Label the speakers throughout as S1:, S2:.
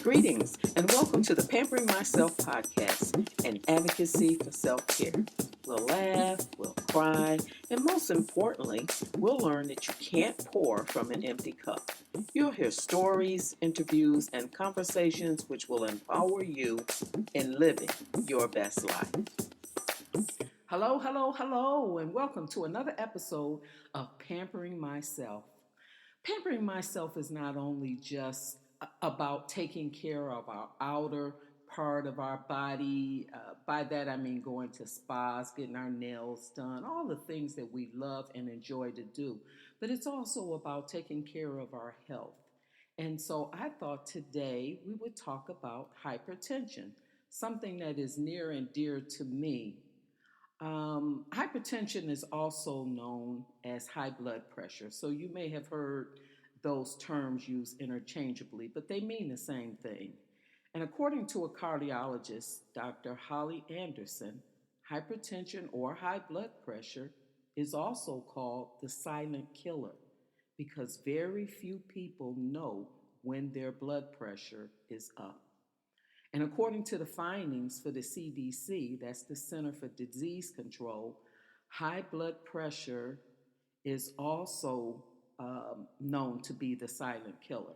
S1: Greetings and welcome to the Pampering Myself podcast, an advocacy for self-care. We'll laugh, we'll cry, and most importantly, we'll learn that you can't pour from an empty cup. You'll hear stories, interviews, and conversations which will empower you in living your best life. Hello, hello, hello, and welcome to another episode of Pampering Myself. Pampering myself is not only just about taking care of our outer part of our body. By that, I mean going to spas, getting our nails done, all the things that we love and enjoy to do. But it's also about taking care of our health. And so I thought today we would talk about hypertension, something that is near and dear to me. Hypertension is also known as high blood pressure. So you may have heard those terms used interchangeably, but they mean the same thing. And according to a cardiologist, Dr. Holly Anderson, hypertension or high blood pressure is also called the silent killer because very few people know when their blood pressure is up. And according to the findings for the CDC, that's the Center for Disease Control, high blood pressure is also known to be the silent killer.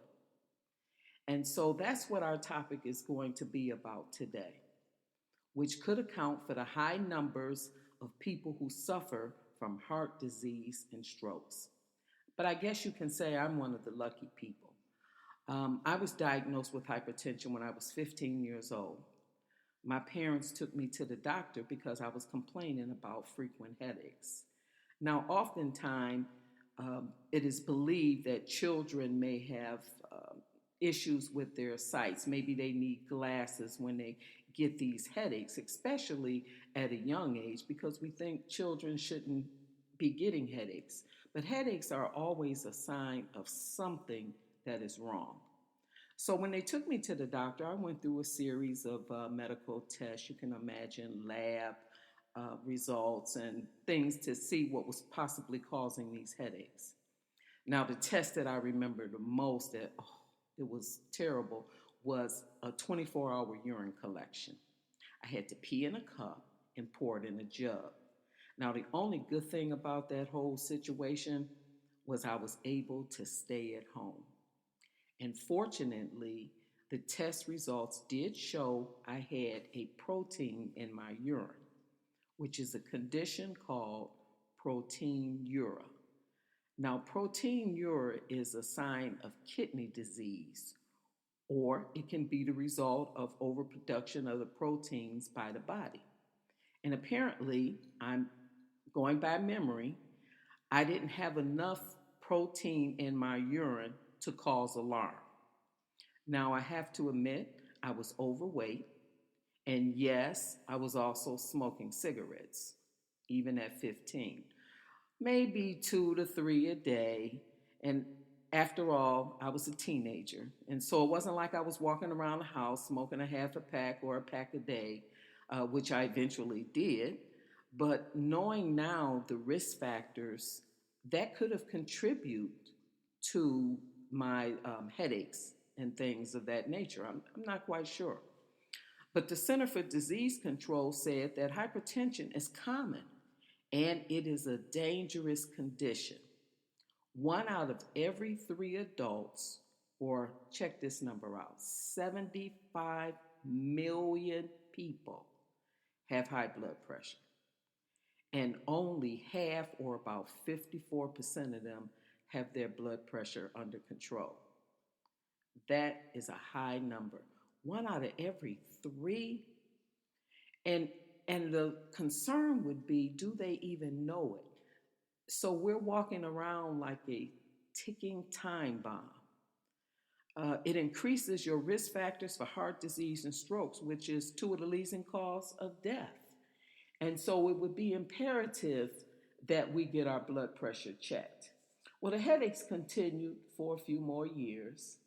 S1: And so that's what our topic is going to be about today, which could account for the high numbers of people who suffer from heart disease and strokes. But I guess you can say I'm one of the lucky people. I was diagnosed with hypertension when I was 15 years old. My parents took me to the doctor because I was complaining about frequent headaches. Now, oftentimes, it is believed that children may have issues with their sights. Maybe they need glasses when they get these headaches, especially at a young age, because we think children shouldn't be getting headaches. But headaches are always a sign of something that is wrong. So when they took me to the doctor, I went through a series of medical tests. You can imagine lab results and things to see what was possibly causing these headaches. Now, the test that I remember the most that it was terrible was a 24-hour urine collection. I had to pee in a cup and pour it in a jug. Now, the only good thing about that whole situation was I was able to stay at home. And fortunately, the test results did show I had a protein in my urine, which is a condition called proteinuria. Now, proteinuria is a sign of kidney disease, or it can be the result of overproduction of the proteins by the body. And apparently, I'm going by memory, I didn't have enough protein in my urine to cause alarm. Now, I have to admit, I was overweight, and yes, I was also smoking cigarettes, even at 15. Maybe 2 to 3 a day. And after all, I was a teenager. And so it wasn't like I was walking around the house smoking a half a pack or a pack a day, which I eventually did. But knowing now the risk factors, that could have contributed to my headaches and things of that nature. I'm not quite sure. But the Center for Disease Control said that hypertension is common and it is a dangerous condition. 1 out of every 3 adults, or check this number out, 75 million people have high blood pressure. And only half, or about 54% of them, have their blood pressure under control. That is a high number. 1 out of every 3. And the concern would be, do they even know it? So we're walking around like a ticking time bomb. It increases your risk factors for heart disease and strokes, which is 2 of the leading causes of death. And so it would be imperative that we get our blood pressure checked. Well, the headaches continued for a few more years.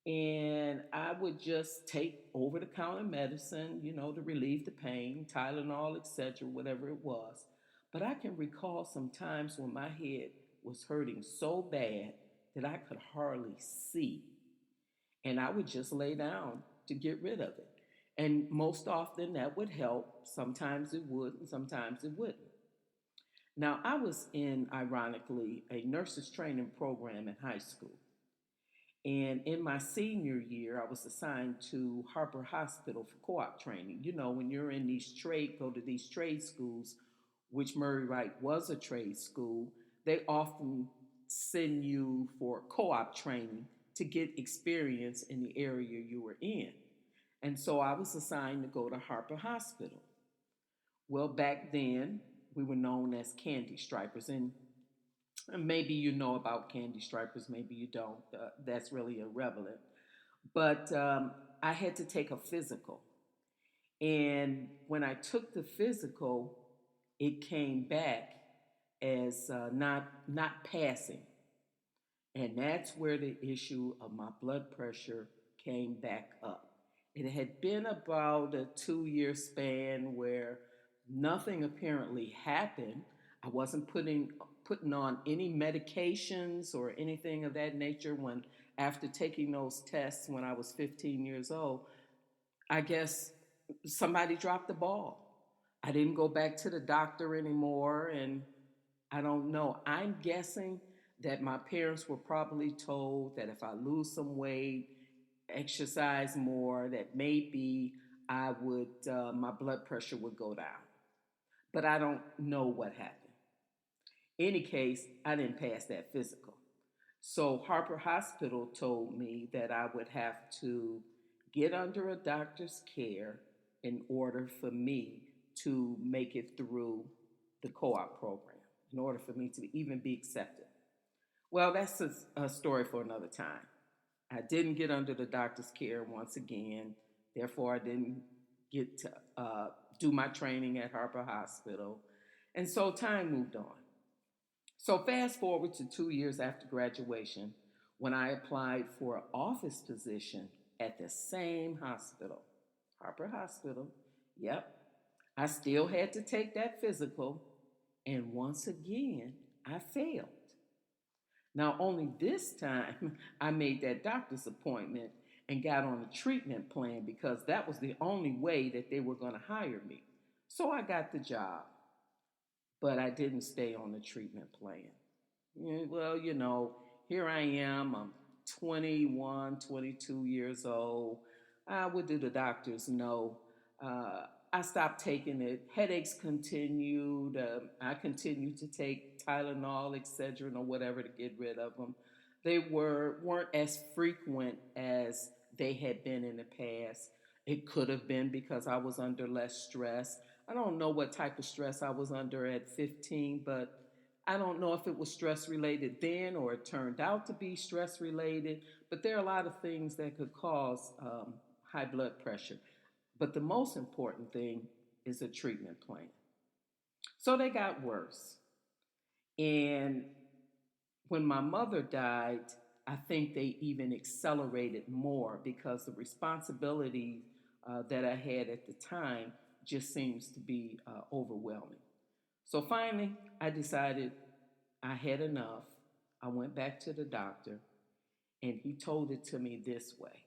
S1: And I would just take over-the-counter medicine, to relieve the pain, Tylenol, etc., whatever it was. But I can recall some times when my head was hurting so bad that I could hardly see. and I would just lay down to get rid of it. And most often that would help. Sometimes it would, and sometimes it wouldn't. Now, I was in, ironically, a nurse's training program in high school. And in my senior year, I was assigned to Harper Hospital for co op training. You know, when you're in these go to these trade schools, which Murray Wright was a trade school, they often send you for co op training to get experience in the area you were in. And so I was assigned to go to Harper Hospital. Well, back then, we were known as candy stripers. And maybe you know about candy stripers, maybe you don't. That's really irrelevant. But I had to take a physical. And when I took the physical, it came back as not passing. And that's where the issue of my blood pressure came back up. It had been about a 2 year span where nothing apparently happened. I wasn't putting on any medications or anything of that nature when after taking those tests when I was 15 years old. I guess somebody dropped the ball. I didn't go back to the doctor anymore, and I don't know. I'm guessing that my parents were probably told that if I lose some weight, exercise more, that maybe my blood pressure would go down. But I don't know what happened. In any case, I didn't pass that physical. So Harper Hospital told me that I would have to get under a doctor's care in order for me to make it through the co op program, in order for me to even be accepted. Well, that's a story for another time. I didn't get under the doctor's care once again. Therefore, I didn't get to do my training at Harper Hospital. And so time moved on. So, fast forward to 2 years after graduation when I applied for an office position at the same hospital, Harper Hospital. Yep, I still had to take that physical, and once again, I failed. Now, only this time I made that doctor's appointment and got on a treatment plan because that was the only way that they were going to hire me. So I got the job, but I didn't stay on the treatment plan. Yeah, well, here I am. I'm 21, 22 years old. What do the doctors know? I stopped taking it. Headaches continued. I continued to take Tylenol, Excedrin, or whatever to get rid of them. They weren't as frequent as they had been in the past. It could have been because I was under less stress. I don't know what type of stress I was under at 15, but I don't know if it was stress related then or it turned out to be stress related. But there are a lot of things that could cause high blood pressure. But the most important thing is a treatment plan. So they got worse. And when my mother died, I think they even accelerated more because the responsibility that I had at the time just seems to be overwhelming. So finally, I decided I had enough. I went back to the doctor, and he told it to me this way: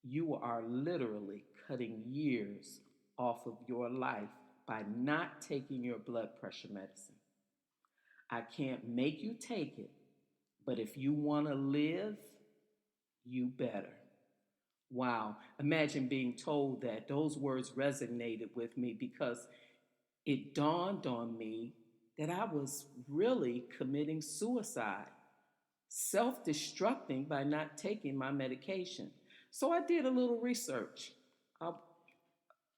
S1: you are literally cutting years off of your life by not taking your blood pressure medicine. I can't make you take it, but if you want to live, you better. Wow. Imagine being told that. Those words resonated with me because it dawned on me that I was really committing suicide, self destructing by not taking my medication. So I did a little research.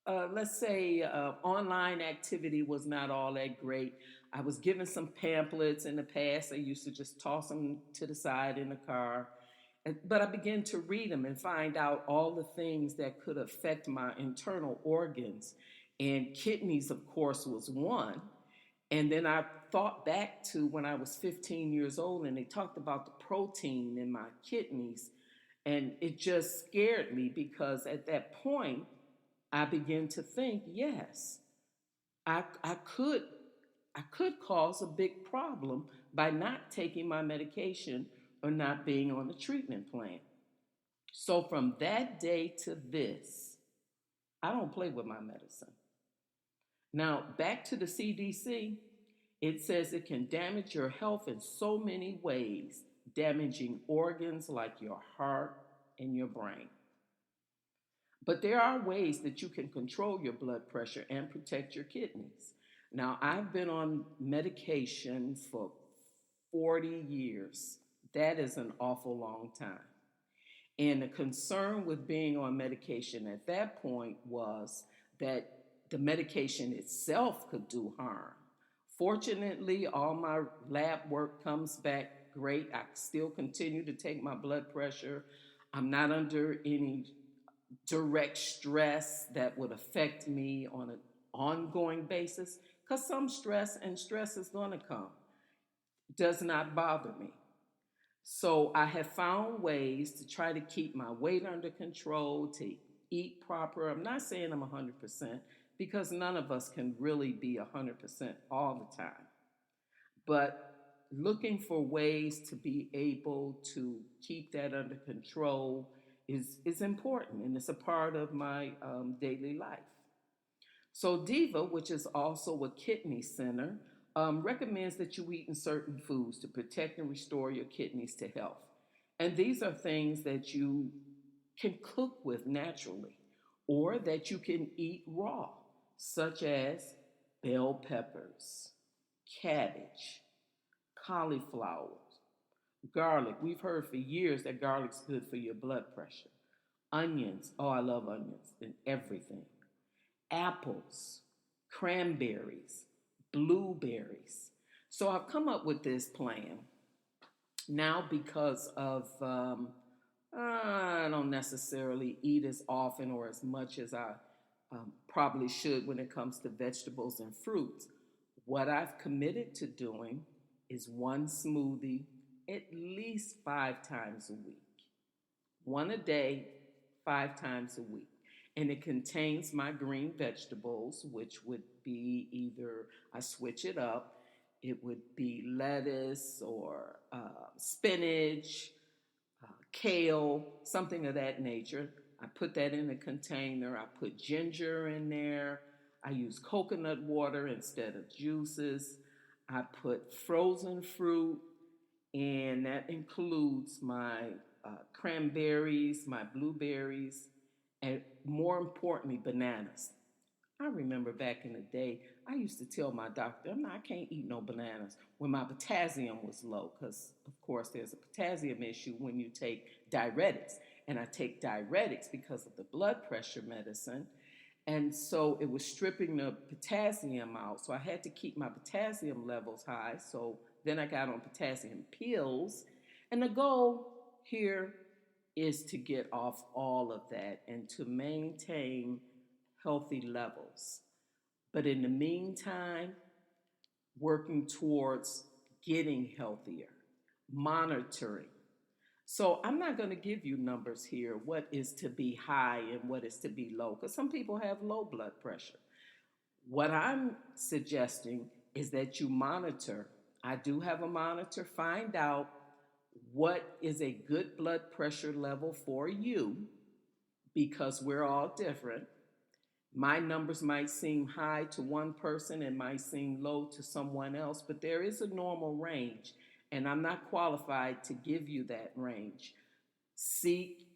S1: Uh, let's say online activity was not all that great. I was given some pamphlets in the past. I used to just toss them to the side in the car. But I began to read them and find out all the things that could affect my internal organs. And kidneys, of course, was one. And then I thought back to when I was 15 years old and they talked about the protein in my kidneys. And it just scared me because at that point, I began to think, yes, I, I could I could cause a big problem by not taking my medication or not being on the treatment plan. So from that day to this, I don't play with my medicine. Now, back to the CDC, it says it can damage your health in so many ways, damaging organs like your heart and your brain. But there are ways that you can control your blood pressure and protect your kidneys. Now, I've been on medication for 40 years. That is an awful long time. And the concern with being on medication at that point was that the medication itself could do harm. Fortunately, all my lab work comes back great. I still continue to take my blood pressure. I'm not under any direct stress that would affect me on an ongoing basis because some stress is going to come. Does not bother me. So I have found ways to try to keep my weight under control, to eat proper. I'm not saying I'm 100% because none of us can really be 100% all the time. But looking for ways to be able to keep that under control is important, and it's a part of my daily life. So Diva, which is also a kidney center, recommends that you eat in certain foods to protect and restore your kidneys to health. And these are things that you can cook with naturally or that you can eat raw, such as bell peppers, cabbage, cauliflower, garlic. We've heard for years that garlic's good for your blood pressure. Onions. Oh, I love onions in everything. Apples, cranberries, blueberries. So I've come up with this plan now because of I don't necessarily eat as often or as much as I probably should when it comes to vegetables and fruits. What I've committed to doing is one smoothie at least 5 times a week. One a day, 5 times a week. And it contains my green vegetables, which would be either I switch it up, it would be lettuce or spinach, kale, something of that nature. I put that in a container. I put ginger in there. I use coconut water instead of juices. I put frozen fruit, and that includes my cranberries, my blueberries, and more importantly, bananas. I remember back in the day, I used to tell my doctor, I can't eat no bananas when my potassium was low, because of course there's a potassium issue when you take diuretics. And I take diuretics because of the blood pressure medicine. And so it was stripping the potassium out. So I had to keep my potassium levels high. So then I got on potassium pills. And the goal here is to get off all of that and to maintain healthy levels. But in the meantime, working towards getting healthier, monitoring. So I'm not going to give you numbers here, what is to be high and what is to be low, because some people have low blood pressure. What I'm suggesting is that you monitor. I do have a monitor. Find out what is a good blood pressure level for you because we're all different. My numbers might seem high to one person and might seem low to someone else, but there is a normal range, and I'm not qualified to give you that range. Seek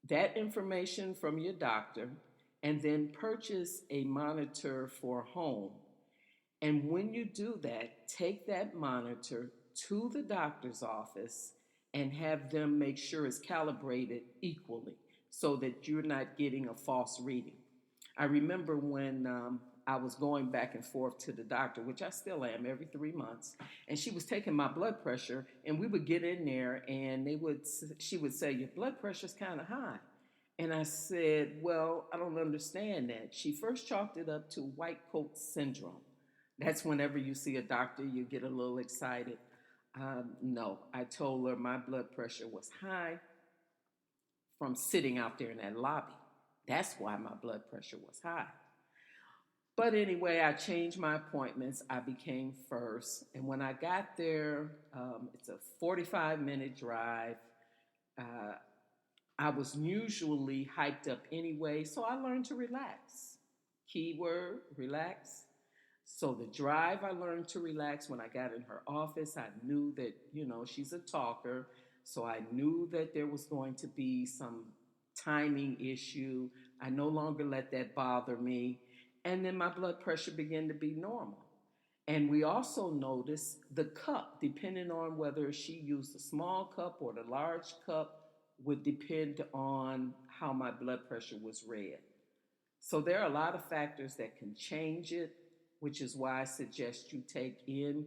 S1: that information from your doctor and then purchase a monitor for home. And when you do that, take that monitor to the doctor's office and have them make sure it's calibrated equally so that you're not getting a false reading. I remember when I was going back and forth to the doctor, which I still am every 3 months, and she was taking my blood pressure, and we would get in there, and she would say, your blood pressure's kind of high. And I said, well, I don't understand that. She first chalked it up to white coat syndrome. That's whenever you see a doctor, you get a little excited. No, I told her my blood pressure was high from sitting out there in that lobby. That's why my blood pressure was high. But anyway, I changed my appointments. I became first. And when I got there, it's a 45-minute drive. Uh, I was usually hyped up anyway, so I learned to relax. Keyword, relax. So the drive, I learned to relax. When I got in her office, I knew that, she's a talker. So I knew that there was going to be some timing issue. I no longer let that bother me. And then my blood pressure began to be normal. And we also noticed the cup, depending on whether she used the small cup or the large cup, would depend on how my blood pressure was read. So there are a lot of factors that can change it, which is why I suggest you take in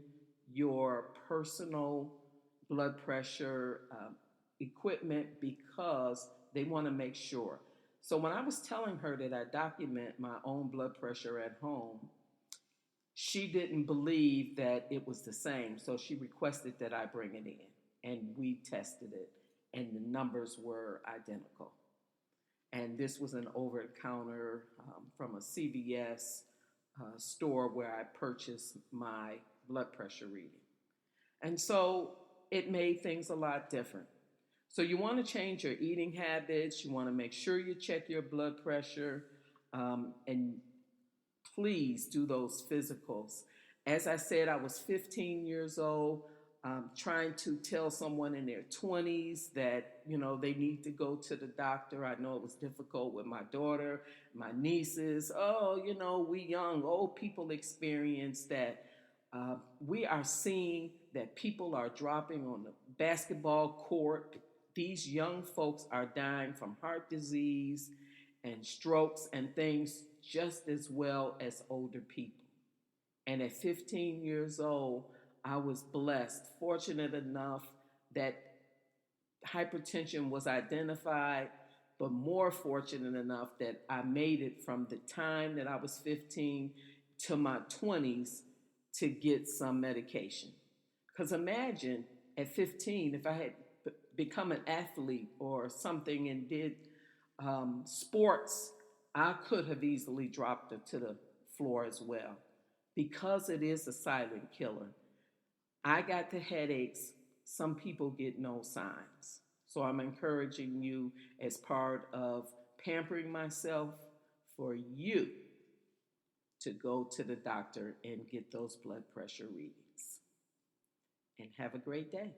S1: your personal blood pressure equipment because they want to make sure. So when I was telling her that I document my own blood pressure at home, she didn't believe that it was the same. So she requested that I bring it in, and we tested it, and the numbers were identical. And this was an over the counter from a CVS store where I purchased my blood pressure reading. And so it made things a lot different. So you want to change your eating habits. You want to make sure you check your blood pressure. And please do those physicals. As I said, I was 15 years old, trying to tell someone in their 20s that, they need to go to the doctor. I know it was difficult with my daughter, my nieces. Oh, we young, old people experience that. We are seeing that people are dropping on the basketball court. These young folks are dying from heart disease and strokes and things just as well as older people. And at 15 years old, I was blessed, fortunate enough that hypertension was identified, but more fortunate enough that I made it from the time that I was 15 to my 20s to get some medication. Because imagine at 15, if I had become an athlete or something and did sports, I could have easily dropped it to the floor as well. Because it is a silent killer, I got the headaches. Some people get no signs. So I'm encouraging you, as part of pampering myself, for you to go to the doctor and get those blood pressure readings. And have a great day.